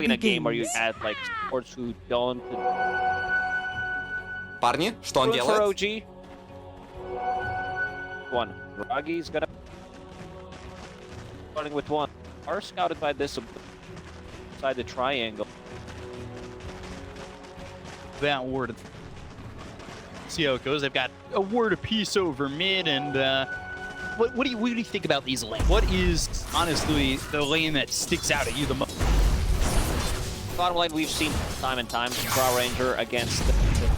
in a game where you had like sports who don't. Парни, что он For делает? OG. One. Ragi's gonna starting with one. Are scouted by this side the triangle. That ward. See how it goes. They've got a ward apiece over mid, and what do you think about these lanes? What is honestly the lane that sticks out at you the most? Bottom line, we've seen time and time Drow Ranger against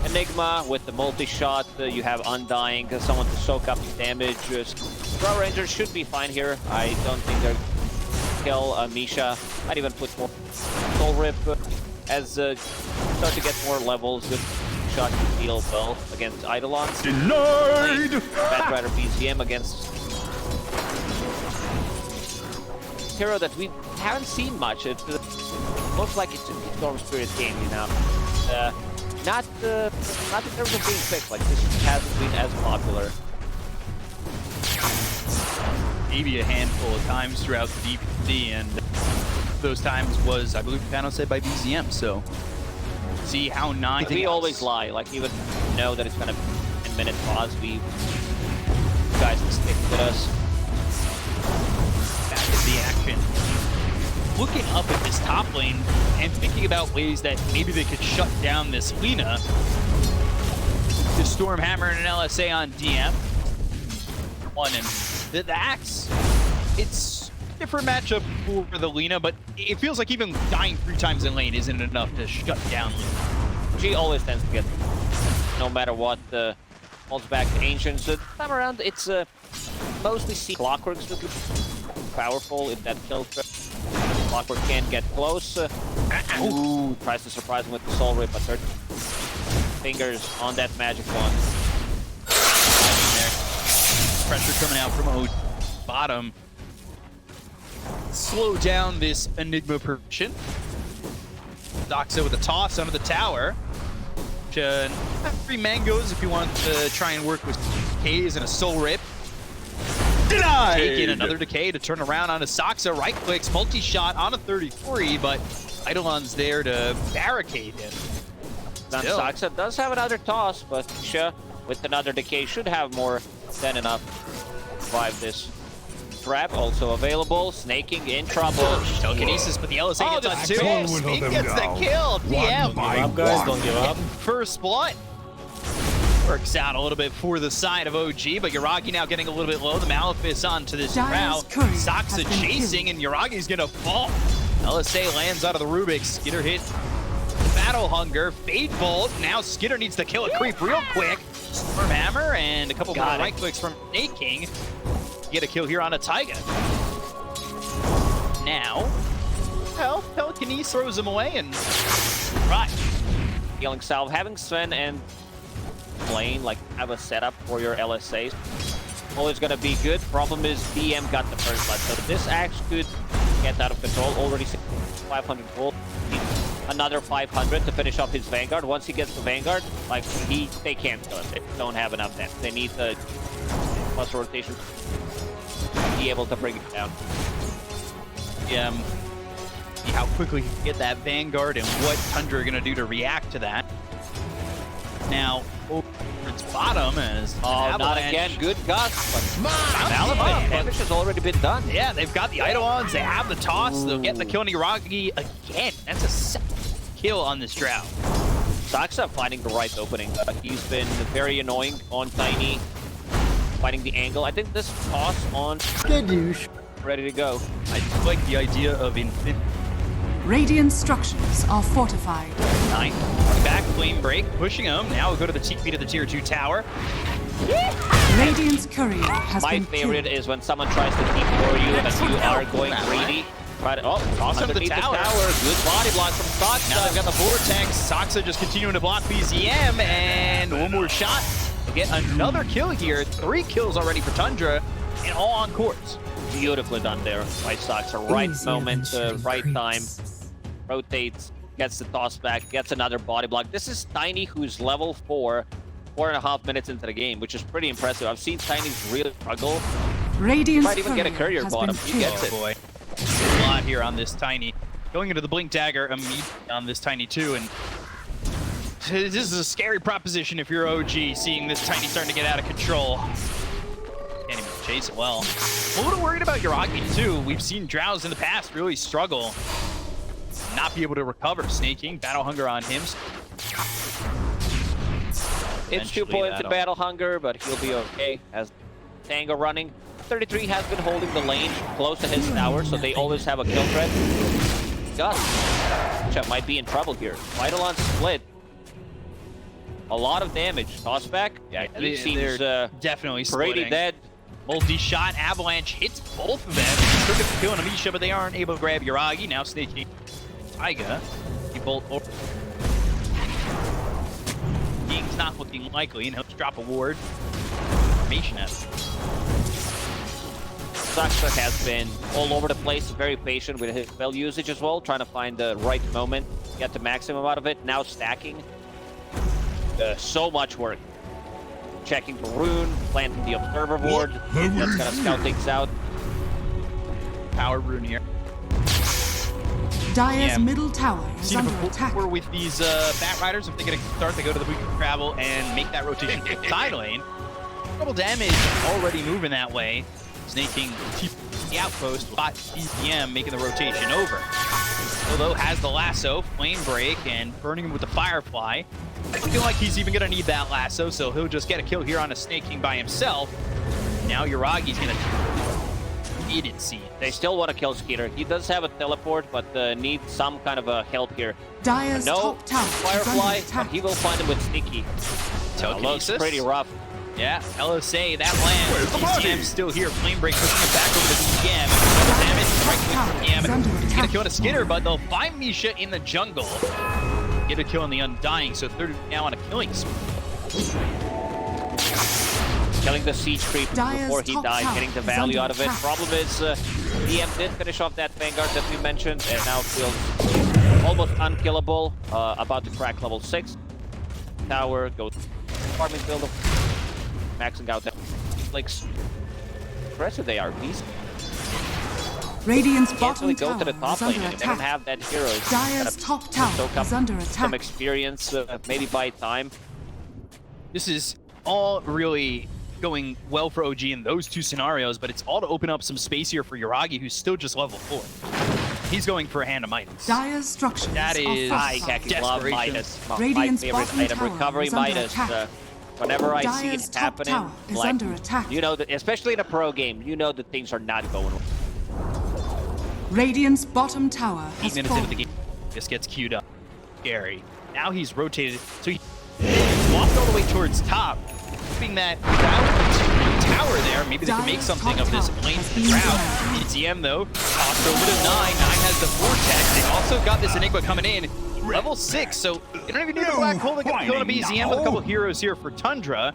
Enigma with the multi-shot. You have Undying, someone to soak up the damage. Drow Ranger should be fine here. I don't think they're kill Misha. I'd even put more Soul Rip as start to get more levels. Good shot to deal well against Eidolons. Denied! Batrider BZM against hero that we haven't seen much. It looks like it's a Storm Spirit game, you know. Not in terms of being picked. Like this hasn't been as popular. Maybe a handful of times throughout the DPC, and those times was, I believe, Pano said by BZM. So see how not. We always lie. Like even know that it's gonna be a 10-minute pause. You guys can stick with us. Back at the action. Looking up at this top lane and thinking about ways that maybe they could shut down this Lina. The Stormhammer and an LSA on DM. One, and the Axe, it's a different matchup for the Lina, but it feels like even dying 3 times in lane isn't enough to shut down Lina. She always tends to get, no matter what, holds back the Ancients. This time around, it's mostly see Clockworks that look powerful if that kill threat. Clockwork can't get close. Ooh, tries to surprise him with the Soul Rip, but 30 fingers on that magic one. Pressure coming out from O bottom. Slow down this Enigma progression. Doxa with a toss under the tower. 3 mangoes if you want to try and work with K's and a Soul Rip. Denied! Taking another decay to turn around on a Soxa. Right clicks, multi-shot on a 33, but Eidolon's there to barricade him. Soxa does have another toss, but Misha with another decay should have more than enough to survive this trap. Also available, snaking in trouble. Telekinesis, but the LSA gets on 2. Snake gets the kill. DM. Don't give up, guys. Don't give up. First blood. Works out a little bit for the side of OG, but Yuragi now getting a little bit low. The Malefice onto this Drow. Soxa chasing, and Yuragi's gonna fall. LSA lands out of the Rubick. Skitter hit Battle Hunger. Fade Bolt. Now Skitter needs to kill a creep real quick. Stormhammer and a couple more right clicks from Snake King. Get a kill here on a Taiga. Now, well, Telekinesis throws him away and right. Healing salve, having Sven and Blaine like have a setup for your LSAs. Always gonna be good. Problem is DM got the first blood, so this axe could get out of control. Already 500 gold. Another 500 to finish off his Vanguard. Once he gets the Vanguard, like they can't kill him. They don't have enough damage. They need the plus rotation to be able to bring it down. Yeah. See how quickly he can get that Vanguard and what Tundra are gonna do to react to that. Now, over its bottom as not again. Good gust, but damage has already been done. Yeah, they've got the Eidolons. They have the toss. They'll get the kill on Yuragi again. That's a second kill on this Drow. Soxa finding the right opening. He's been very annoying on Tiny, finding the angle. I think this toss on ready to go. I like the idea of infinite. Radiant structures are fortified. 9. Back, flame break, pushing him. Now we'll go to the TP to the tier 2 tower. Radiant's courier has My been favorite killed. is when someone tries to keep for you and you are going greedy. Try to, toss Under the tower. Good body block from Soxa. Now they've got the vortex. Soxa just continuing to block BZM, and one more shot. We'll get another kill here. 3 kills already for Tundra, and all on courts. Beautifully done there by Soxa. Right moment, right time. Rotates, gets the toss back, gets another body block. This is Tiny, who's level 4, 4.5 minutes into the game, which is pretty impressive. I've seen Tiny's really struggle. Radiant's Might even get a courier bottom. He gets it. Boy. A lot here on this Tiny. going into the Blink Dagger immediately on this Tiny 2, and this is a scary proposition if you're OG, seeing this Tiny starting to get out of control. Can't even chase it well. I'm a little worried about Yuragi too. We've seen Drows in the past really struggle, not be able to recover. Snaking, Battle Hunger on him. It's 2 points in Battle Hunger, but he'll be okay as Tango running. 33 has been holding the lane close to his tower, so they always have a kill threat. Gus might be in trouble here. Eidolon split. A lot of damage. Toss back. Yeah, he seems definitely pretty splitting. dead. Multi-shot avalanche hits both of them. Took a kill on Amisha, but they aren't able to grab Yuragi. Now snaking Taiga. He bolt over. King's not looking likely, and he'll just drop a ward. Formation at Saxa has been all over the place, very patient with his spell usage as well, trying to find the right moment, get the maximum out of it. Now stacking. So much work. Checking the rune, planting the observer ward. That's gonna scout things out. Power rune here. Dire's middle tower is under attack. We're with these Batriders. If they're gonna start, they go to the weak travel and make that rotation to the side lane. Double damage already moving that way. Snaking the outpost, bot DPM making the rotation over. Although has the lasso, flame break, and burning him with the firefly. I feel like he's even gonna need that lasso, so he'll just get a kill here on a Snaking by himself. Now Yuragi's gonna need it, see. They still want to kill Skeeter. He does have a teleport, but needs some kind of a help here. Dire's no top tower firefly, is under but he will find him with Sneaky. Looks pretty rough. Yeah, LSA, that lands. DCM still here. Flame break pushing it back over to DPM. Double damage, right click from DPM. He's gonna kill a Skitter, but they'll find Misha in the jungle. Get a kill on the Undying, so 30 now on a killing spree. Killing the siege creep before he died, getting the value out of it. Problem is, DM did finish off that Vanguard that we mentioned, and now feels almost unkillable. About to crack level 6. Tower, goes farming build, maxing out that flicks. Impressive they are. These Radiant's can't bottom really go tower to the top is lane. under If they don't attack. have that hero, it's Dire's top tower soak up is under some attack. experience, maybe by time. This is all really going well for OG in those two scenarios, but it's all to open up some space here for Yuragi, who's still just level 4. He's going for a Hand of Midas. Dire's structures That is I fortified. love Desperation. Midas. My Radiant's favorite bottom item, tower recovery is under Midas. attack. Whenever I see Dire's it top happening, tower is like, under attack. you know that, especially in a pro game, you know that things are not going well. Radiant's bottom tower 8 has minutes fallen. into the game, this gets queued up. Scary. Now he's rotated, so he walked all the way towards top, hoping that without tower there, maybe they can make something of this lane Drow. DCM though, tossed over to 9. 9 has the vortex. They also got this Enigma coming in. Level 6, so you don't even need a black hole to get a BZM with a couple heroes here for Tundra.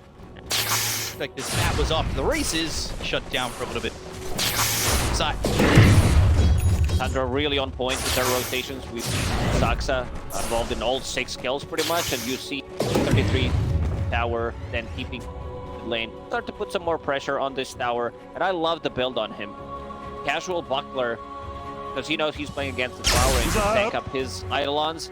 Like this map was off to the races, shut down for a little bit. Side. Tundra really on point with their rotations. We've seen Saxa involved in all 6 kills pretty much, and you see 33 tower, then keeping the lane. Start to put some more pressure on this tower, and I love the build on him. Casual buckler, because he knows he's playing against the tower and can tank up his Eidolons.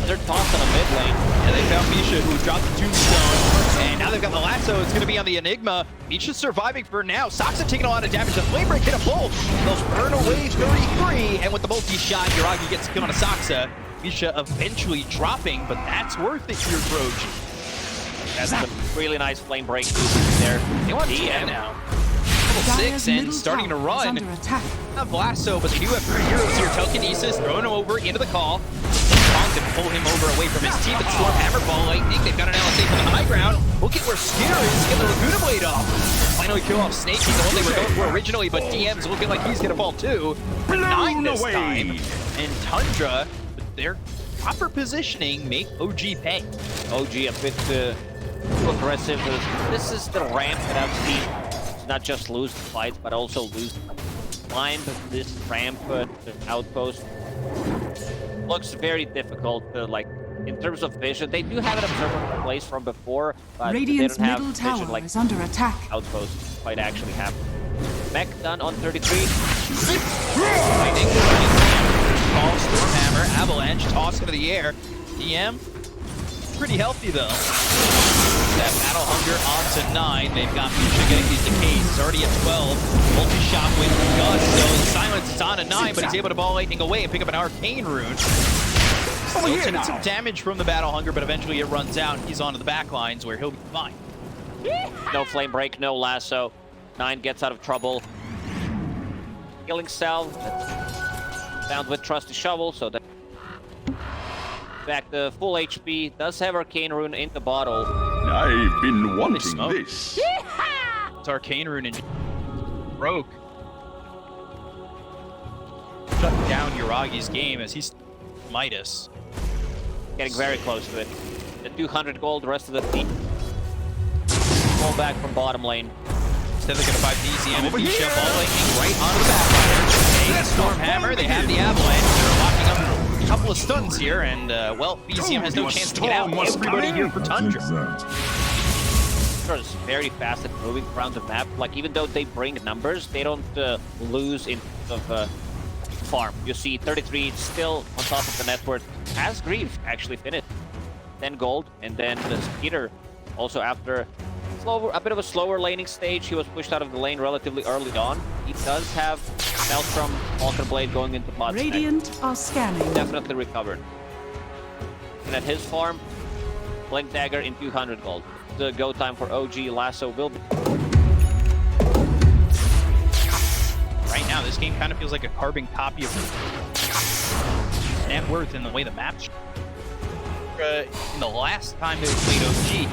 They're tossed on a mid lane. Yeah, they found Misha, who dropped the tombstone, and now they've got the lasso. It's going to be on the Enigma. Misha's surviving for now. Saxa taking a lot of damage. The flame break hit a bolt. They'll burn away 33, and with the multi-shot, Yuragi gets a kill on a Saxa. Misha eventually dropping, but that's worth it here for OG. That's a really nice flame break there. They want DM now. Level 6 and starting to run. Not Blasto, but they do have 3 heroes here. Telekinesis, throwing him over into the call. To pull him over away from his team, but Storm Hammerball Lightning, they've got an LSA from the high ground. Look at where Skitter is, get the Laguna Blade off. Finally kill off Snake, he's the one they were going for originally, but DM's looking like he's gonna fall too. 9 this time. And Tundra, with their proper positioning, make OG pay. OG a bit too aggressive. This is the ramp that I've seen. It's not just lose the fights, but also lose climb this ramp outpost. Looks very difficult, like in terms of vision. They do have an observer in place from before, but Radiant's they don't have middle vision tower like is under attack. outposts quite actually happen. Mech done on 33. call, Stormhammer, Avalanche, toss into the air. DM, pretty healthy though. That Battle Hunger onto 9. They've got Misha getting these decays. He's already at 12. Multi-shot with Gus, so the silence is on to 9, but he's able to ball lightning away and pick up an arcane rune. Still taking some damage from the Battle Hunger, but eventually it runs out. He's onto the back lines where he'll be fine. No flame break, no lasso. 9 gets out of trouble. Healing salve. Found with trusty shovel, so that back to full HP. Does have arcane rune in the bottle. I've been wanting this. It's arcane rune and broke. Shut down Yuragi's game as he's Midas. Getting very close to it. The 200 gold, the rest of the team. Pull back from bottom lane. Instead they're gonna fight DZM and Misha ball lightning right onto the backline. Hey, Stormhammer, they have the Avalanche. They're locking up a couple of stuns here, and well, BZM has no chance to get out. Everybody here for Tundra. Tundra is very fast at moving around the map. Like, even though they bring numbers, they don't lose in terms of farm. You see 33 still on top of the net worth. As Grief actually finished. 10 gold, and then the Skeeter also after a bit of a slower laning stage. He was pushed out of the lane relatively early on. He does have Maelstrom, Vulcan Blade going into bot. Radiant are scanning. Definitely recovered. And at his farm, Blink Dagger in 200 gold. The go time for OG Lasso will be. Right now, this game kind of feels like a carbon copy of net worth in the way the map's. In the last time they played OG,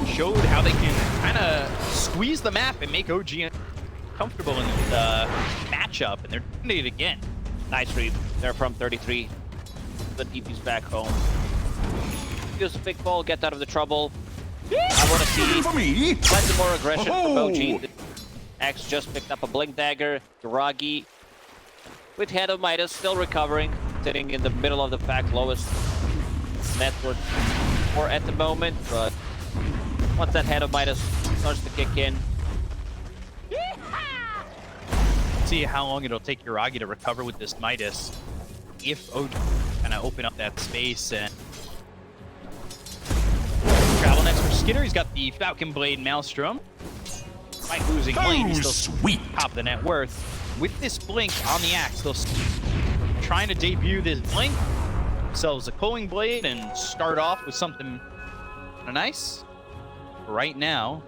showed how they can kind of squeeze the map and make OG comfortable in the matchup, and they're doing it again. Nice read. They're from 33. The DP's back home. Use a big ball, get out of the trouble. I want to see slightly more aggression from OG. X just picked up a Blink Dagger. Duragi with Hand of Midas still recovering, sitting in the middle of the pack, lowest net worth or at the moment, but once that Hand of Midas starts to kick in. See how long it'll take Yuragi to recover with this Midas. If OG kind of open up that space and travel next for Skitter. He's got the Falcon Blade Maelstrom. Despite losing lane, he's still sweet. Top of the net worth. With this blink on the axe, they'll trying to debut this blink. Themselves a Culling Blade and start off with something nice. Right now,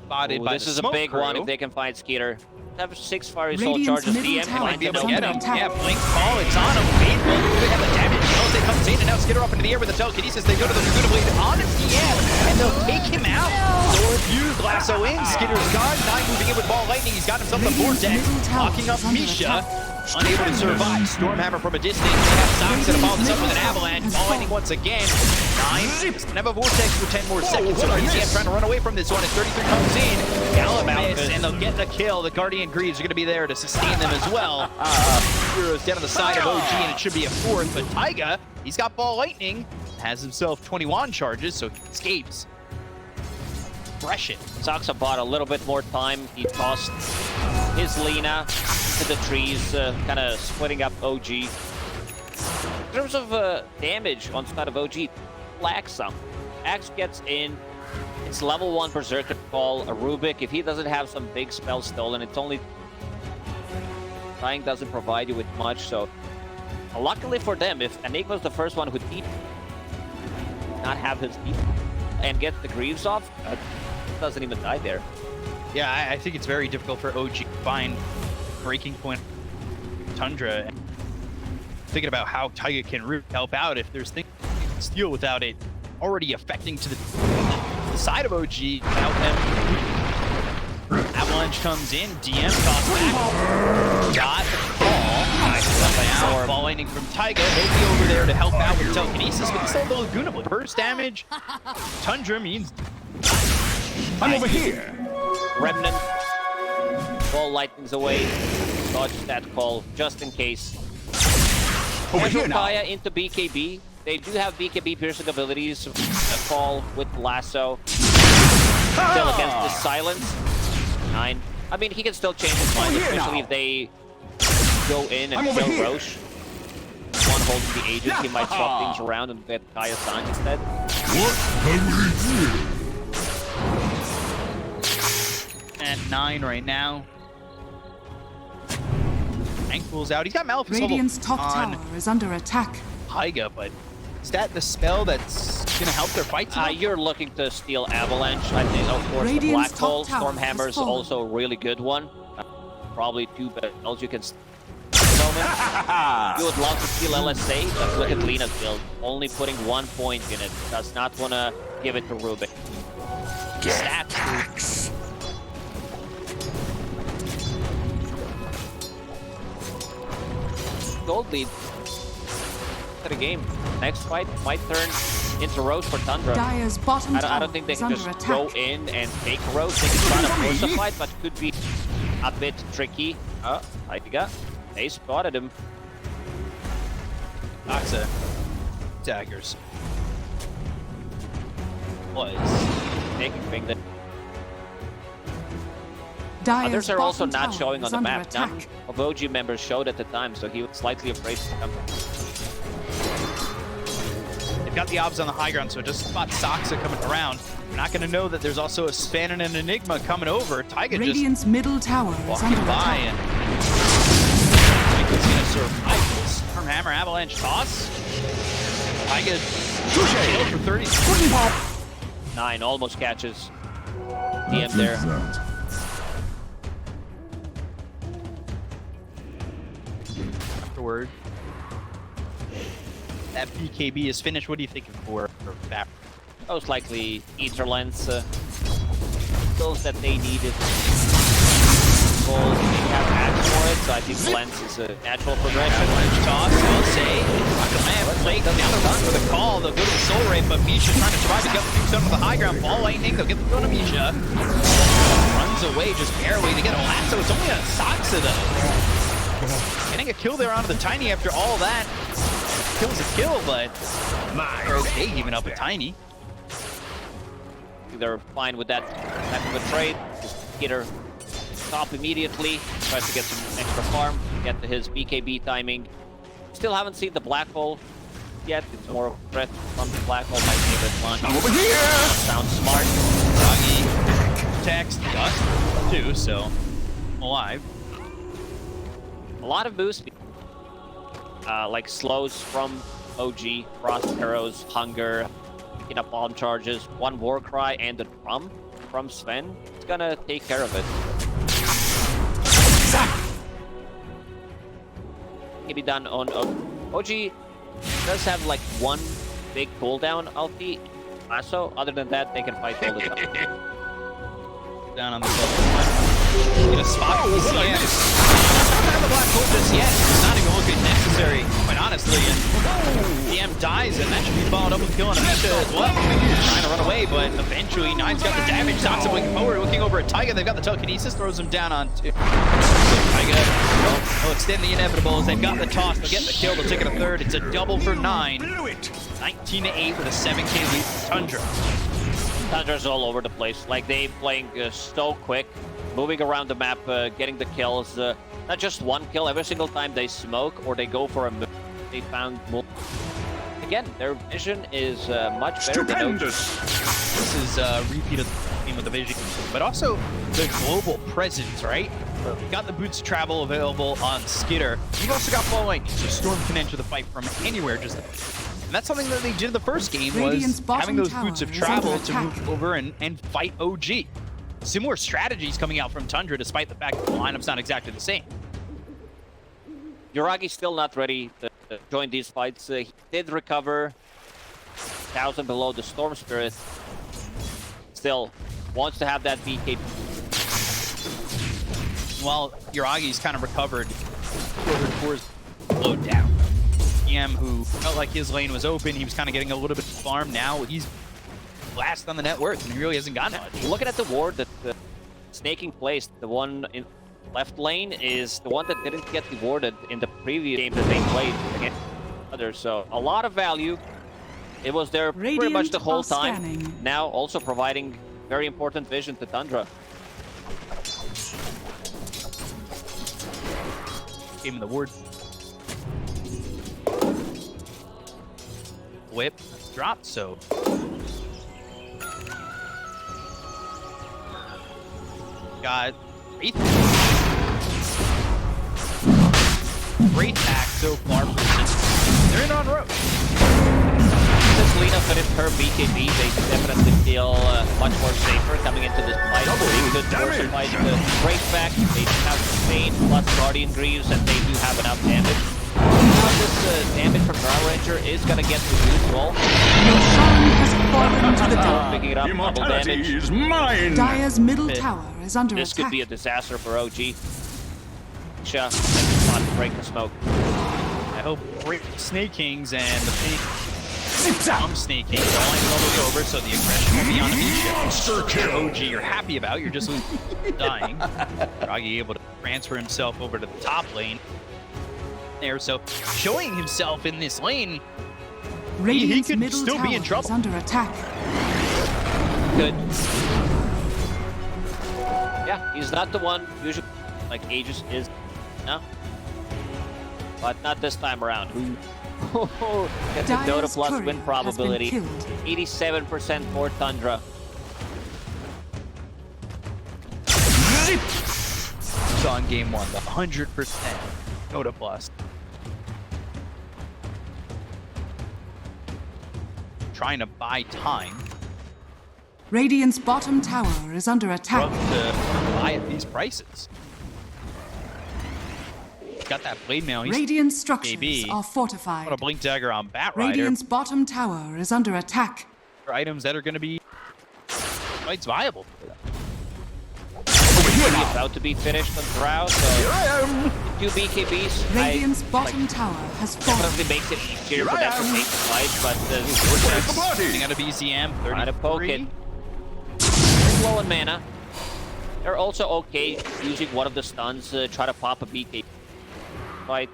spotted by this is a big crew. one if they can find Skeeter. Have 6 fiery soul charges. DM Might be able to Under get him. attack. Yeah, blink call. It's on him. Fade will have the damage. Elise comes in and now Skitter up into the air with the telekinesis. They go to the Laguna Blade on DM and they'll take him out. Sword fused, lasso in. Skitter's gone. 9 moving in with ball lightning. He's got himself the vortex, locking up Misha. Unable to survive. Stormhammer from a distance. Sox and follows up with an avalanche. Ball lightning once again. 9. Just gonna have a vortex for 10 more seconds. So DZM trying to run away from this one as 33 comes in. Gallop miss, and they'll get the kill. The Guardian Greaves are gonna be there to sustain them as well. Heroes down on the side of OG, and it should be a 4th. But Taiga, he's got ball lightning. Has himself 21 charges, so he escapes. Fresh it. Saxa bought a little bit more time. He tossed his Lina to the trees, kind of splitting up OG. In terms of damage on side of OG, lacks some. Axe gets in. It's level 1 Berserker call. A Rubick, if he doesn't have some big spell stolen, it's only... Dying doesn't provide you with much, so... Luckily for them, if Enigma's the first one who not have his deep and get the Greaves off, doesn't even die there. Yeah, I think it's very difficult for OG to find breaking point Tundra. Thinking about how Taiga can really help out if there's things you can steal without it already affecting to the side of OG. Help them. Avalanche comes in, DM toss back. Got the call. Now, ball lightning from Taiga. He'll be over there to help out with telekinesis, but still the Laguna Blade. Burst damage. Tundra means I'm over here. Remnant. Ball lightnings away. Dodge that call just in case. Over here now. Kaya into BKB. They do have BKB piercing abilities. A call with lasso. Still against the silence. 9 I mean, he can still change his mind, especially if they go in and kill Roche. One holding the Aegis, he might swap things around and get Kaya San instead. What have we here? At 9 right now. Ankle's out. He's got Malefic's Radiant's top on tower is under attack. Taiga, but is that the spell that's gonna help their fight tonight? You're looking to steal Avalanche. I think, of course, the Radiant's Black Hole top tower Stormhammer has is fallen. also a really good one. Probably two bells you can steal at the moment. You would love to steal LSA, but look at Lena's build. Only putting 1 point in it. Does not want to give it to Rubick. Stats. Gold lead to the game. Next fight might turn into Roche for Tundra. Dire's bottom I tower don't think they is can under just attack. go in and take Roche. They can try to force a fight, but could be a bit tricky. Taiga. They spotted him. Axa. Daggers. Was Making thing that Dire's others are also bottom not tower showing on is the under map. None attack. of OG members showed at the time, so he was slightly afraid to come. They've got the obs on the high ground, so just spot Soxa coming around. We're not going to know that there's also a Span and an Enigma coming over. Taiga just Radiant's middle tower is walking under by attack. and Taiga's going to survive this. Stormhammer Avalanche toss. Taiga kill for 30. 9 almost catches DM there. Afterward. That BKB is finished. What do you think for that? Most likely Etherlens. Skills that they needed. Goals, they have axe for it, so I think Lens is a natural progression. Avalanche toss, I'll say. Akaman play down the run for the call. They'll go to the Soul Ray, but Misha trying to survive to get the Dukes under the high ground. Ball lightning, they'll get the throw to Misha. Runs away just barely to get a lasso. It's only a Soxa though. Getting a kill there onto the Tiny after all that. Kill's a kill, but they're okay giving up a Tiny. They're fine with that type of a trade. Just get her top immediately. Tries to get some extra farm. Get to his BKB timing. Still haven't seen the Black Hole yet. It's more of a threat from the Black Hole. My favorite launch. Over here. Sounds smart. Froggy text dust too, so alive. A lot of boost. Like slows from OG, frost arrows, hunger, picking up bomb charges, one war cry, and a drum from Sven. It's gonna take care of it. Can be done on OG. Does have like one big cooldown ulti. So other than that, they can fight all the time. Down on the level. Get a spot for DCM. Not have the Black Hole just yet. It's not even looking necessary, quite honestly. And DM dies, and that should be followed up with killing Amisha as well. Trying to run away, but eventually Nine's got the damage. Soxa looking forward, looking over at Taiga. They've got the telekinesis, throws him down on two. Taiga will extend the inevitable as they've got the toss. They'll get the kill. They'll take it a third. It's a double for 9. 19-8 with a 7K lead for Tundra. Tundra's all over the place. Like they playing so quick, moving around the map, getting the kills. Not just one kill every single time they smoke or they go for a move. They found more. Again, their vision is much better than OG. This is a repeat of the game with the vision, but also the global presence, right? You've got the boots of travel available on Skitter. You've also got Fall Lightning, so Storm can enter the fight from anywhere. And that's something that they did in the first game, was having those boots of travel to move over and fight OG. Similar strategies coming out from Tundra, despite the fact that the lineup's not exactly the same. Yuragi's still not ready to join these fights. He did recover 1,000 below the Storm Spirit. Still wants to have that BK. While Yuragi's kind of recovered, Forward 4's slowed down. DM, who felt like his lane was open, he was kind of getting a little bit of farm. Now he's last on the net worth, and he really hasn't gotten much. Looking at the ward that snaking placed, the one in left lane is the one that didn't get rewarded in the previous game that they played against others. So a lot of value. It was there pretty much the whole time. Now also providing very important vision to Tundra. Gave him the ward. Whip dropped, so got great attack so far. They're in on road. Since Lina finished her BKB, they definitely feel much more safer coming into this fight. They could fortify the break back. They have Spain plus Guardian Greaves, and they do have enough damage. Now this damage from Drow Ranger is gonna get reduced. Well, Roshan has fallen to the dark. picking it up, double damage. Is mine. Dire's middle tower is under This attack. could be a disaster for OG. Sha, not break the smoke. I hope great Snake Kings and the fake Snake Kings all line all the way over, so the aggression will be on the Monster kill. OG you're happy about, you're just dying. Ragi able to transfer himself over to the top lane there, so showing himself in this lane, Radiant's could middle still tower be in trouble. is under attack. Good. Yeah, he's not the one usually like Aegis is. No. But not this time around. Gets a Dota Dire's plus courier win probability. has been killed. 87% for Tundra. saw in game 1, the 100% Dota plus. Trying to buy time. Radiant's bottom tower is under attack. To buy at these prices. Got that blade mail. He's Radiant structures maybe. are fortified. got a blink dagger on Batrider. Radiant's bottom tower is under attack. Items that are going to be quite viable for them. About to be finished on Drow, so 2 BKBs. Radiant's bottom tower has fallen. Definitely makes it easier for them to take the fight, but Getting out of BCM, trying to poke it. 33. They're low on mana. They're also okay using one of the stuns to try to pop a BKB. But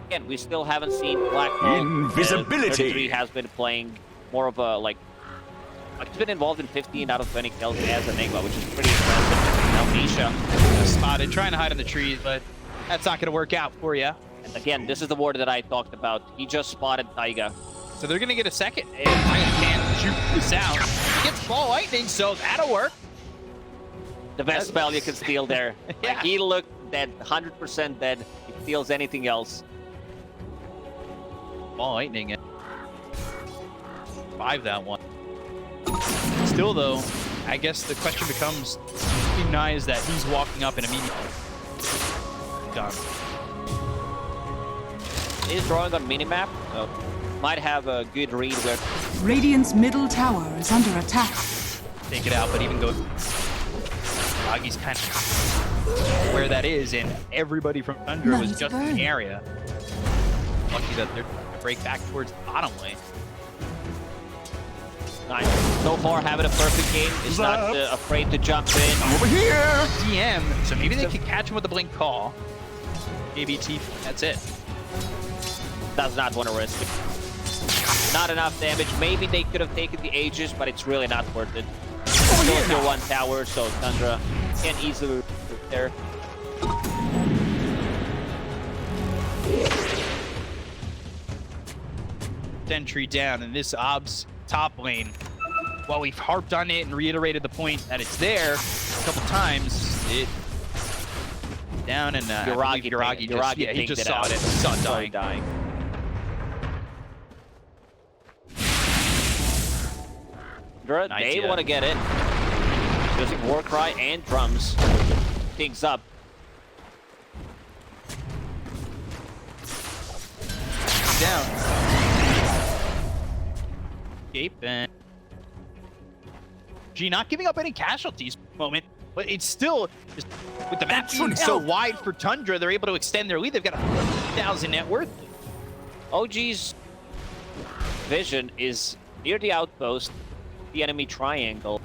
again, we still haven't seen Black Hole. Invisibility. 33 has been playing more of a like he's been involved in 15 out of 20 kills as Enigma, which is pretty impressive. Now Misha Spotted, trying to hide in the trees, but that's not going to work out for you. and again, this is the ward that I talked about. He just spotted Taiga. So they're going to get a second. If I can't shoot this out, he gets ball lightning, so that'll work. The best spell you can steal there. Yeah. He looked dead, 100% dead. He steals anything else. Ball lightning and 5 that one. Still though, I guess the question becomes, recognize that he's walking up and immediately done. He's drawing on minimap, so might have a good read where Radiant's middle tower is under attack. Take it out, but even go. Ragi's kind of where that is, and everybody from Tundra None was to just in burn. the area. Lucky that they're gonna break back towards the bottom lane. nice. So far having a perfect game. Is not afraid to jump in. Over here. DM, so maybe they could catch him with a blink call. ABT, that's it. Does not want to risk it. Not enough damage. Maybe they could have taken the Aegis, but it's really not worth it. Still still 1 tower, so Tundra can easily there. Sentry down, and this Ob's top lane. While we've harped on it and reiterated the point that it's there a couple times, it down and Yuragi he just saw out. it. Saw it Sorry, dying. dying. Tundra, Nice, they yeah. want to get in. Using Warcry and drums. Things up. Down. Escape and G not giving up any casualties at the moment, but it's still just with the map being so wide for Tundra, they're able to extend their lead. They've got 100,000 net worth. OG's vision is near the outpost, the enemy triangle.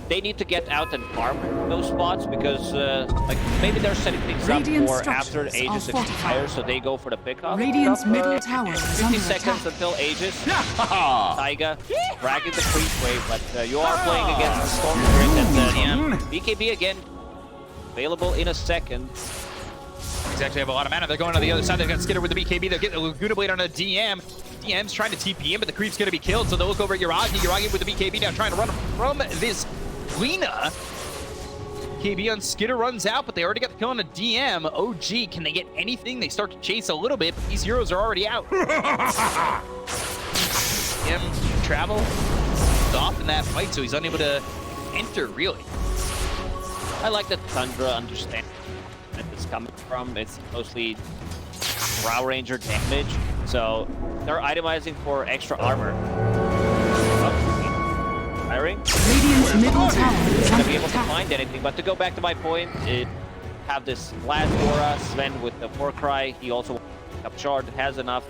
They need to get out and farm those spots because like maybe they're setting things Radiant up for after structures Aegis are fortified. expires, so they go for the pickup. Radiant's middle tower is 50 under seconds attack. until Aegis. Taiga dragging the creep wave, but you are playing against the Storm Spirit and BKB again available in a second. actually have a lot of mana. They're going to the other side. They've got Skitter with the BKB. They're getting the Laguna Blade on a DM. DM's trying to TP in, but the creep's going to be killed. So they'll look over at Yuragi. Yuragi with the BKB now trying to run from this Lina. KB on Skitter runs out, but they already got the kill on a DM. OG, can they get anything? They start to chase a little bit, but these heroes are already out. DM travel off in that fight, so he's unable to enter, really. I like that Tundra understands where it's coming from. It's mostly Drow Ranger damage, so they're itemizing for extra armor. Firing. Radiant's middle tower is Not under gonna be able to attack. find anything, but to go back to my point, it have this last aura. Sven with the Warcry, he also up shard, has enough.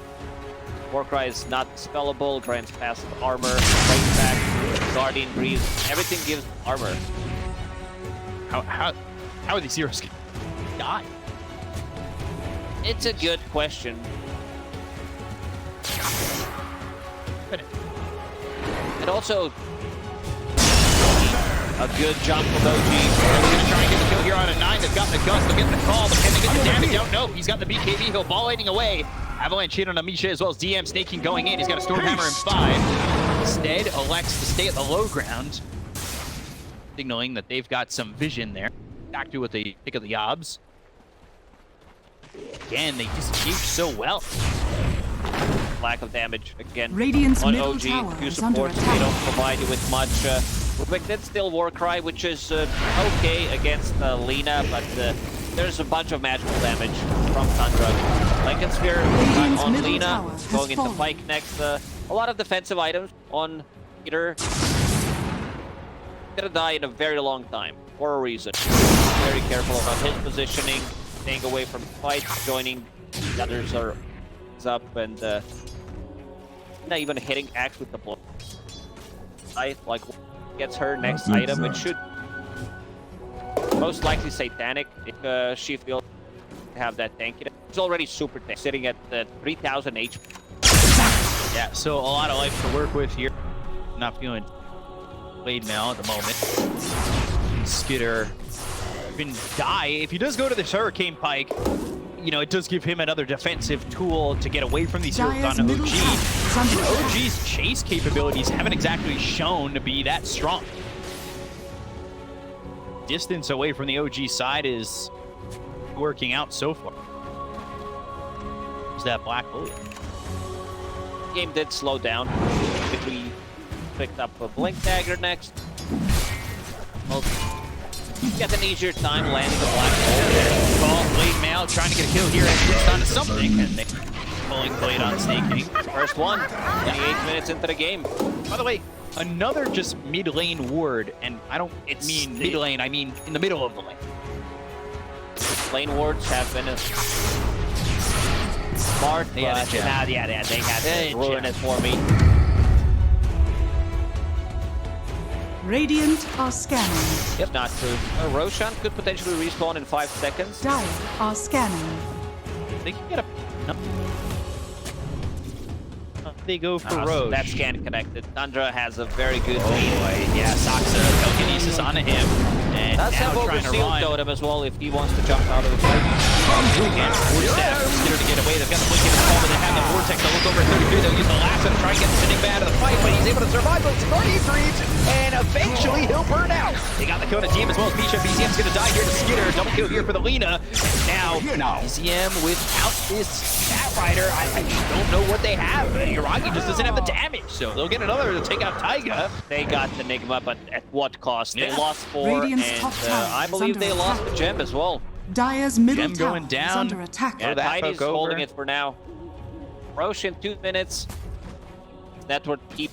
Warcry is not spellable, grants passive armor, fight back, Guardian Breeze, everything gives armor. How are these heroes gonna die? It's a good question. And also, a good jump from OG. They're gonna try and get the kill here on a 9. They've got the guns, they're getting the call, but can they get the damage out? No, he's got the BKB, he'll ball lighting away. Avalanche hit on Amisha as well as DM snaking going in. He's got a Stormhammer in 5. Instead, elects to stay at the low ground, signaling that they've got some vision there. Back to what they pick of the Yobs. Again, they disengage so well. Lack of damage again. Radiant's on middle OG, tower few is under supports, they attack. don't provide you with much. Rubick did still Warcry, which is okay against Lina, but there's a bunch of magical damage from Tundra. Lincoln Sphere Radiant's on middle Lina, tower has going into fallen. Pike next. A lot of defensive items on Peter. Gonna die in a very long time, for a reason. Very careful about his positioning, staying away from the fight, joining the others are up, and not even hitting Axe with the blow. I like gets her next item. It should most likely Satanic if she feels to have that tank. It's already super tank, sitting at 3,000 HP. Yeah, so a lot of life to work with here. Not feeling played now at the moment. Skitter can die. If he does go to this Hurricane Pike, you know, it does give him another defensive tool to get away from these heroes Dire's on middle OG. tower is under And attack. OG's chase capabilities haven't exactly shown to be that strong. Distance away from the OG side is working out so far. There's that Black Bullet. Game did slow down. If we picked up a Blink Dagger next, well, get an easier time landing the Black Hole there. Ball, Blade Mail trying to get a kill here and switched onto something. And they pulling Blade on Snaking. First one, 28 minutes into the game. By the way, another just mid-lane ward, and I don't mean mid-lane, I mean in the middle of the lane. Lane wards have been smart, They had a but gem. they had They to ruin gem. it for me. Radiant are scanning. Yep, not true. Roshan could potentially respawn in 5 seconds. Dire are scanning. They can get a... No. They go for Roche. That's can connected. Tundra has a very good Oh lead. boy, yeah, Saksa, telekinesis onto him. And Does now have over trying to shield run. totem as well if he wants to jump out of the fight. Again, force that Skitter to get away. They've got the blink in the ball, but they have the vortex. They'll look over at 33. They'll use the lasso to try and get Enigma out of the fight, but he's able to survive those Guardian Breeds, and eventually he'll burn out. They got the kill on a team as well as Misha. BZM's gonna die here to Skitter. Double kill here for the Lina. And now BZM without this Batrider, I just don't know what they have. Yuragi just doesn't have the damage, so they'll get another to take out Taiga. They got the Enigma, but at what cost? They Yeah. lost 4, Radiant's and top tower I is believe under they lost attack. the gem as well. Dire's middle Gem tower going is down. under attack. Yeah, that Tidy's poke over. holding it for now. Roche in 2 minutes. Network keep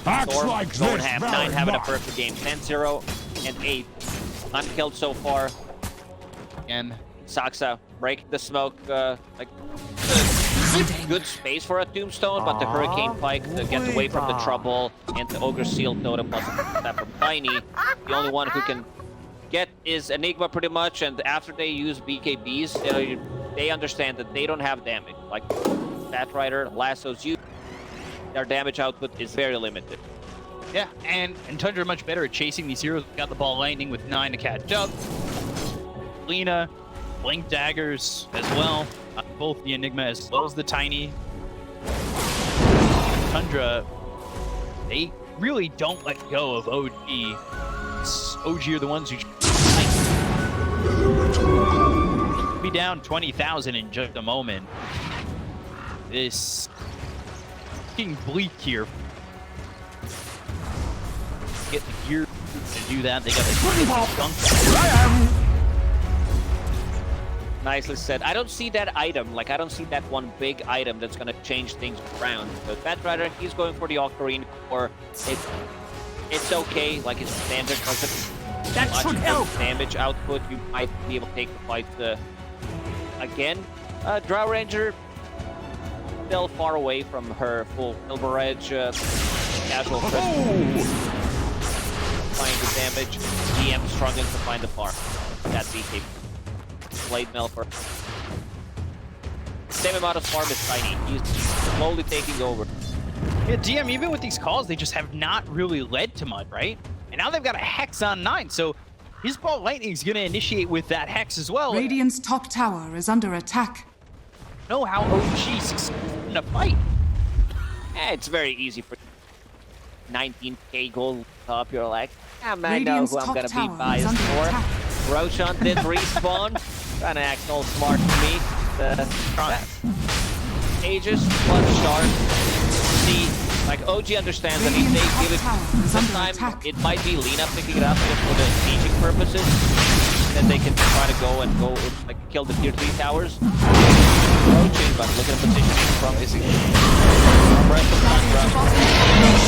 Acts Storm, like don't this have very 9 having a much. perfect game. 10-0 and 8. Unkilled so far. And Saksa breaking the smoke. Like good space for a tombstone, but the Hurricane Pike to get away from the trouble, and the Ogre Seal Totem plus that from Tiny. The only one who can get is Enigma pretty much, and after they use BKBs, they understand that they don't have damage. Like Batrider, lassos you, their damage output is very limited. yeah, and Tundra much better at chasing these heroes. Got the ball landing with 9 to catch up. Lina Blink daggers as well. Both the Enigma as well as the Tiny. Tundra, they really don't let go of OG. OG are the ones who be down 20,000 in just a moment. This looking bleak here. Get the gear to do that. They got the dunk. Nicely said. I don't see that item. Like, I don't see that one big item that's going to change things around. But Batrider, he's going for the Ocarine Core. It's okay. Like, it's standard. That should help. Damage output, you might be able to take the fight again. Drow Ranger, still far away from her full Silver Edge. Casual find the damage. DM struggling to find the farm. That BK. Blade Mail for same amount of farm as Tiny. He's slowly taking over. Yeah, DM, even with these calls, they just have not really led to much, right? And now they've got a Hex on 9, so his Ball Lightning is going to initiate with that Hex as well. Radiant's top tower is under attack. Know how OG succeeds in a fight. It's very easy for 19k gold up. You're like, man, Radiant's know who I'm top going to be tower biased is under for. attack. Roshan did respawn. Trying to act all smart to me. Aegis plus Shard. See, like OG understands that if they give it this time, it might be Lina picking it up just for the sieging purposes. Then they can try to go like kill the tier 3 towers. Approaching, but look at the positioning from Breath of Tundra.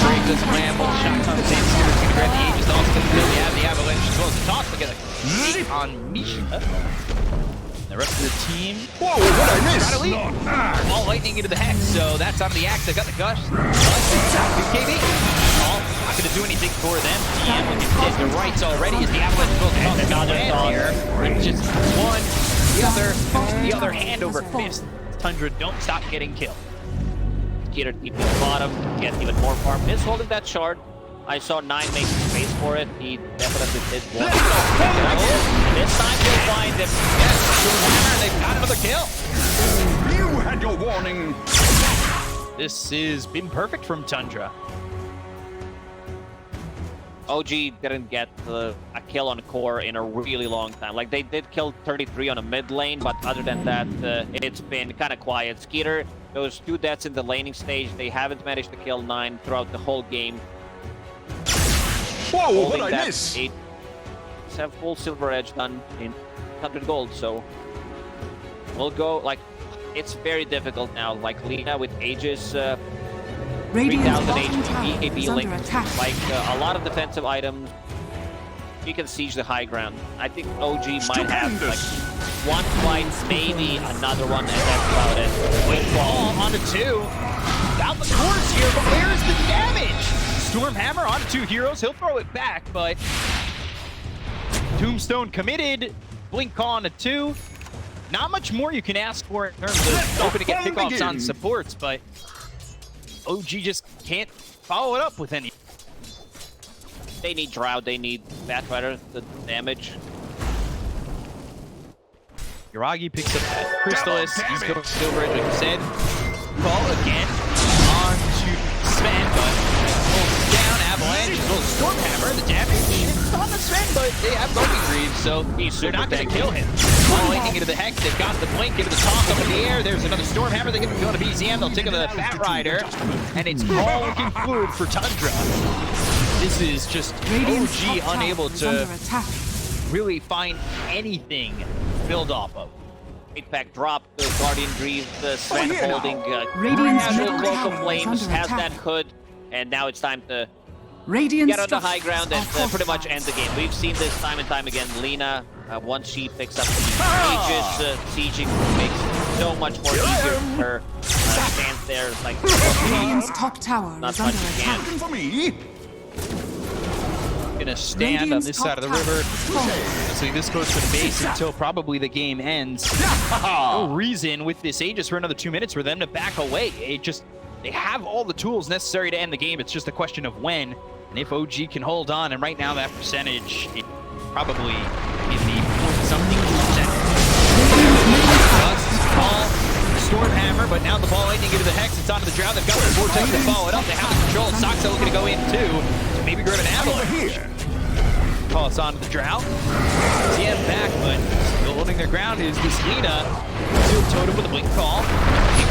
Drake does ramble, shotgun same Scooters gonna grab the Aegis, also gonna kill the Avalanche as well as the toss together. On Misha. The rest of the team. Whoa, what I missed? Ball Lightning into the Hex, so that's on the Axe. They got the Gush. KD. All not gonna do anything for them. DM looking to the rights already as the Avalanche goes to the land here. It's just one, the other hand over fist. Tundra don't stop getting killed. Skeeter keeping the bottom, gets even more farm. Is holding that shard. I saw 9 make space for it. He definitely did one. This time he'll find him. Yes, they've got another kill. You had your warning. This has been perfect from Tundra. OG didn't get a kill on core in a really long time. Like, they did kill 33 on a mid lane, but other than that, it's been kind of quiet. Skeeter, those 2 deaths in the laning stage, they haven't managed to kill 9 throughout the whole game. Whoa, what I miss? 8. Have full Silver Edge done in 100 gold, so we'll go, like, it's very difficult now. Like, Lina with Aegis, 3,000 HP, BKB link, like a lot of defensive items. You can siege the high ground. I think OG might have like one fight, maybe another one, and that's about it. Ball onto 2. Out the course here, but where is the damage? Stormhammer onto 2 heroes. He'll throw it back, but Tombstone committed. Blink on to 2. Not much more you can ask for in terms of hoping to get pickoffs on supports, but OG just can't follow it up with any. They need Drow, they need Batrider, the damage. Yuragi picks up that Crystallis. He's going Silver Edge, like you said. Ball again on to Sven, but pulls down. Avalanche, a little Stormhammer. The damage is on the Sven, but they have Loading Greaves, so they're not going to kill him. Ball lightning into the Hex. They've got the Blink into the toss up in the air. There's another Stormhammer. They're going to go to BZM. They'll take the Batrider, and it's all looking fluid for Tundra. This is just OG unable to really find anything to build off of. 8-pack drop, the Guardian Greaves, the Sven holding Radiant's middle Cloak tower of is Flames, under has attack. that hood, and now it's time to Radiant's get on the high ground and structures are pretty much end the game. We've seen this time and time again. Lina, once she picks up the Aegis, sieging makes it so much more easier for her. Stands there, it's like, Radiant's top tower not is much under you attack. can. For me. Gonna stand on this side of the river. So this goes to the base until probably the game ends. No reason with this Aegis for another 2 minutes for them to back away. They have all the tools necessary to end the game. It's just a question of when and if OG can hold on. And right now that percentage is probably in the something percent. Storm Hammer, but now the ball lightning into the Hex. It's onto the Drow. They've got the Vortex to follow it up. They have the control. Soxa looking to go in too. So maybe grab an Avalanche. Toss onto the Drow. CM back, but still holding their ground is this Lina. Still Totem with a blink call.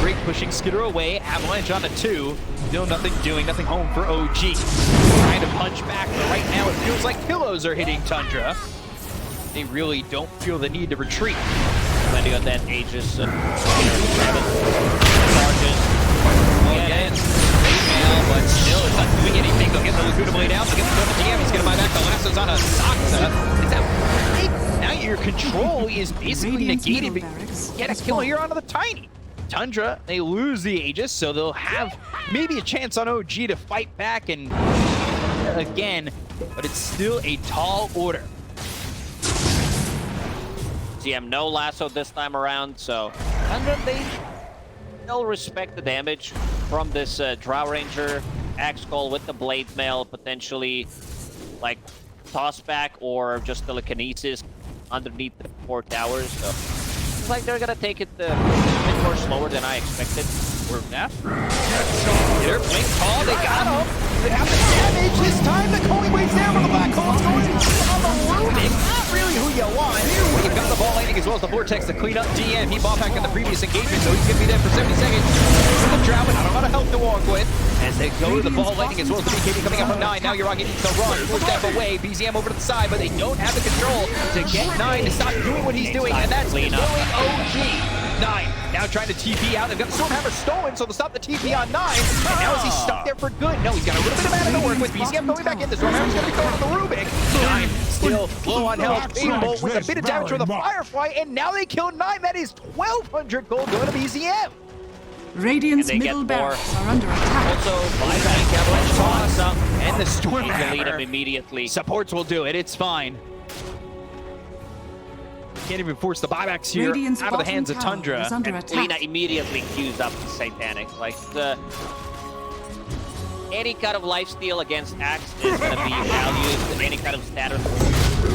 Great pushing Skitter away. Avalanche on a 2. Still nothing doing, nothing home for OG. Trying to punch back, but right now it feels like pillows are hitting Tundra. They really don't feel the need to retreat. Plenty of that Aegis. Charges. Again, but still it's not doing anything. They'll get the Laguna Blade out. They'll get the DM. He's going to buy back the lassos on a Soxa. It's out. Now your control is basically negated, but you get a kill here onto the Tiny. Tundra, they lose the Aegis, so they'll have maybe a chance on OG to fight back and again, but it's still a tall order. GM no lasso this time around, so Tundra, they'll respect the damage from this Drow Ranger, Axe Call with the Blade Mail, potentially like toss back or just telekinesis underneath the 4 towers. So it's like they're gonna take it a bit more slower than I expected. Or that. Their blink call, they got him. They have the damage this time. The Calling Wave's there, but the Black Hole's going on the Rubick. Not really who you want. You've got the ball lightning as well as the Vortex to clean up DM. He bought back in the previous engagement, so he's gonna be there for 70 seconds. The Drow, not a lot of help to walk with. As they go to the ball lightning as well as the BKB coming up from 9. Now Uragi needs to run. 4 step away. BZM over to the side, but they don't have the control to get 9 to stop doing what he's doing, and that's killing OG. 9 now trying to TP out. They've got the Stormhammer stolen, so they'll stop the TP on 9. And now is he stuck there for good? No, he's got a little bit of mana to work with. BZM going back in. The Stormhammer's going to be going to the Rubick. 9 still low on health. Able with a bit of damage from the Firefly, and now they kill 9. That is 1,200 gold going to BZM. Radiant's middle barracks are under attack. Also, buyback, Avalanche toss up, And the lead Stormhammer him immediately. supports will do it. It's fine. Can't even force the buybacks here Radiant's out of the hands of bottom tower Tundra. is under And attack. Lina immediately queues up the Satanic. Like, any kind of lifesteal against Axe is going to be valued. Any kind of status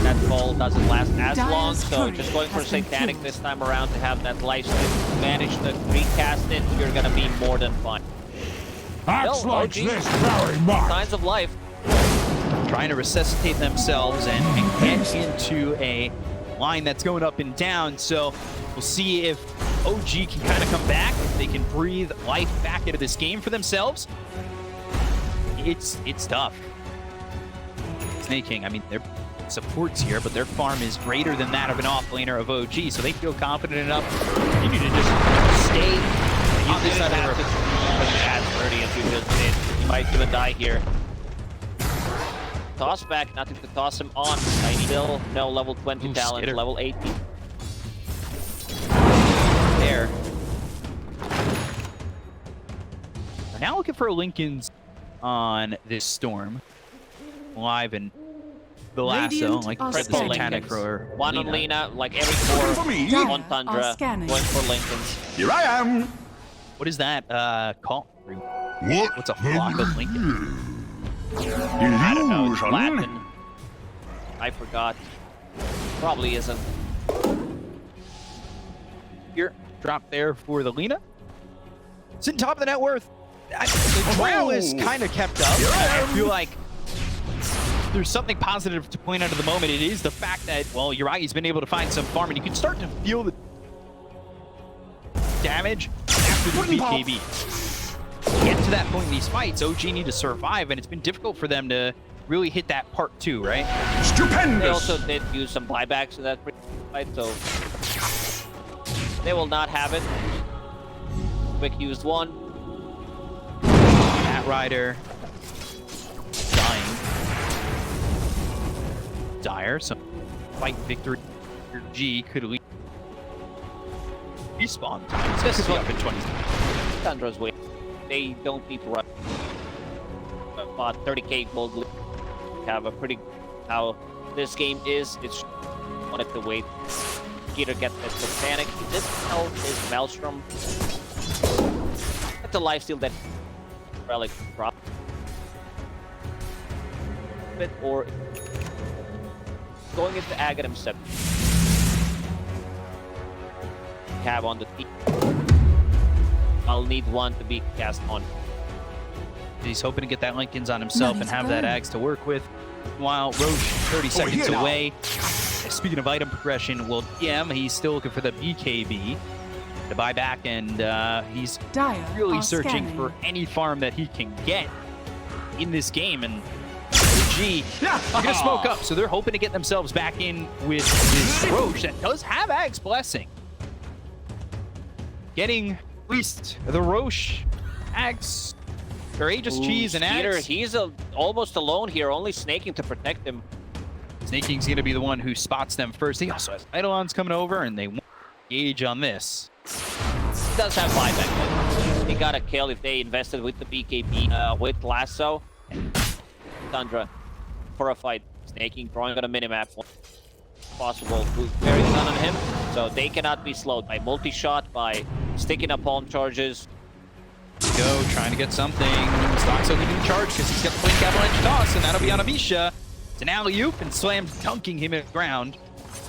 that fall doesn't last as long. So just going for Satanic this time around to have that lifesteal, manage to recast it, you're going to be more than fine. Acts Well, like OG, this very much. signs of life. Trying to resuscitate themselves and get into a line that's going up and down. So we'll see if OG can kind of come back. If they can breathe life back into this game for themselves. It's tough. Snake King, I mean, their supports here, but their farm is greater than that of an offlaner of OG, so they feel confident enough. You need to just stay on this side of the river. As 30 as you just did. He might even die here. Toss back, nothing to toss him on. Tiny still, no level 20 Ooh, talent, Skitter. level 18. There. We're now looking for Lincoln's on this storm. Live and the lasso, Radiant like are the scanning. Satanic or One on Lina. Lina, like every 4 For me. on Tundra, Are scanning. going for Lincoln's. Here I am. What is that call? What? What's a flock of Lincoln? I don't know, it's Illusion. Latin. I forgot. Probably isn't. Here, drop there for the Lina. Sitting top of the net worth. The Drow is kind of kept up. I feel like there's something positive to point out at the moment. It is the fact that, well, Uragi's been able to find some farm, and you can start to feel the damage after the BKB. To get to that point in these fights, OG need to survive, and it's been difficult for them to really hit that part 2, right? They Stupendous. also did use some buybacks in that fight, so they will not have it. Quick used one. Batrider dying. Dire, so fight victory. G could lead. Respawn time. This is what in 20. Tundra's way. They don't need to run. About 30k gold. Have a pretty how this game is. It's wanted to wait. Either get the Satanic. This hell is Maelstrom. That's a lifesteal that relic drop. Bit or going into Aghanim 7. Have on the team. I'll need one to be cast on. He's hoping to get that Linkens on himself and Nice have that burn. Axe to work with. While Roche, 30 seconds here now. away. Speaking of item progression, well, DM, he's still looking for the BKB to buy back, and he's Dire really are searching scanning. for any farm that he can get in this game. And OG, they're going to smoke up, so they're hoping to get themselves back in with this Roche that does have Axe Blessing. Getting at least the Roche, Axe, or Aegis Cheese and Peter, Axe. he's almost alone here, only snaking to protect him. Snaking's going to be the one who spots them first. He also has Eidolons coming over, and they won't engage on this. He does have buyback. He got a kill if they invested with the BKB, with Lasso. Tundra for a fight. Snaking, drawing on a minimap. Possible. Very none on him. So they cannot be slowed by multi-shot, by sticking up palm charges. Go, trying to get something. Stock's only going to charge because he's got the Blink Avalanche toss, and that'll be on Amisha. It's an alley-oop, and Slam's dunking him at the ground.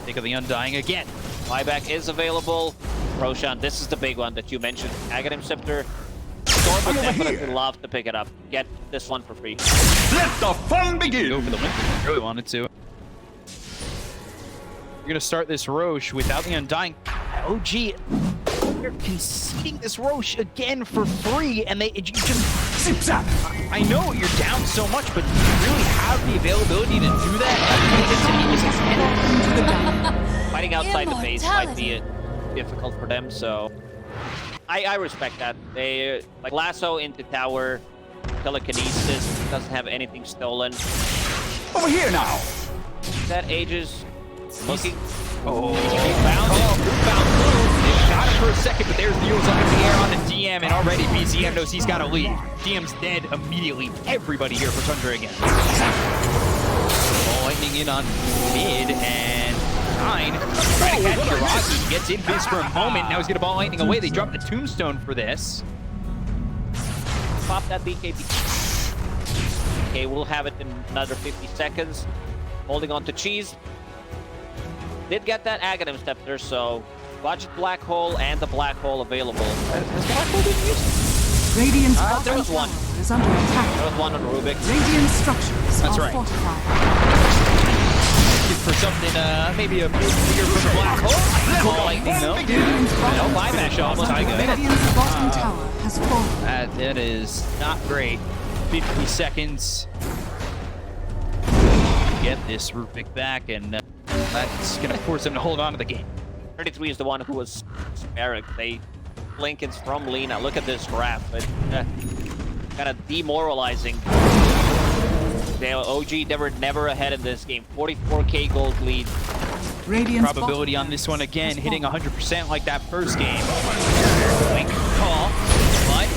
Think of the Undying again. Buyback is available. Roshan, this is the big one that you mentioned. Aghanim Scepter. Storm would definitely love to pick it up. Get this one for free. Let the fun Go begin. for the win. Really wanted to. You're going to start this Roche without the Undying. OG, you're conceding this Roche again for free, and you just... Zip zap. I know you're down so much, but do you really have the availability to do that? Fighting outside the base might be difficult for them, so I respect that. They like Lasso into tower, telekinesis, doesn't have anything stolen. Over here now. That Aegis looking. Oh, found They shot him for a second, but there's the Eels up in the air on the DM, and already BZM knows he's got to leave. DM's dead immediately. Everybody here for Tundra again. Ball lightning in on mid, and Nine trying to catch Hiragi. Gets in biz for a moment. Now he's going to ball lightning away. They drop the tombstone for this. Pop that BKB. Okay, we'll have it in another 50 seconds. Holding on to Cheese. Did get that Aghanim Scepter, so budget Black Hole and the Black Hole available. Has Black Hole been used? Radiant's There bottom was one. tower is under attack. There was one on Rubick. Radiant structures That's are right. fortified. Looking for something, maybe a bit bigger for the Black Hole. Ball lightning, though. Radiant's bottom No buyback shot. Almost high good. Radiant's bottom tower has fallen. That is not great. 50 seconds. Get this Rubick back, and that's going to force them to hold on to the game. 33 is the one who was spared. They Lincoln's from Lena. Look at this graph. It's kind of demoralizing. They OG, they were never ahead in this game. 44k gold lead. Radiant's Probability bottom on this one has again, hitting fallen. 100% like that first game. Link call, but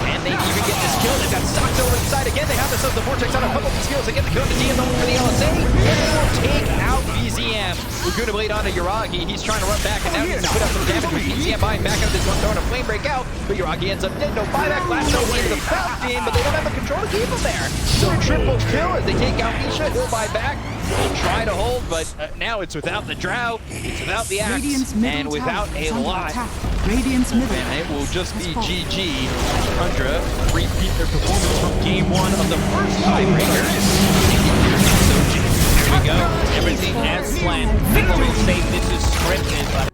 and they even get this kill. They've got Stocks over inside again. They have themselves the Vortex on a couple of skills. They get the kill to DM for the LSA. And they will take out BZM. Laguna Blade onto Yuragi. He's trying to run back, and now he's going to put up some damage with BZM buying back out of this one, throwing a flame break out. But Yuragi ends up dead. No buyback. Last no into the fountain, but they don't have the control to keep him there. So triple kill as they take out Misha. He'll buy back. He'll try to hold, but now it's without the Drow, it's without the Axe, Radiant's middle and without tower a is under lot. attack. Radiant's middle And it will just be has fallen. GG. Tundra repeat their performance from game one of the first tiebreaker. So there we go. Everything as planned. People will say this is scripted, but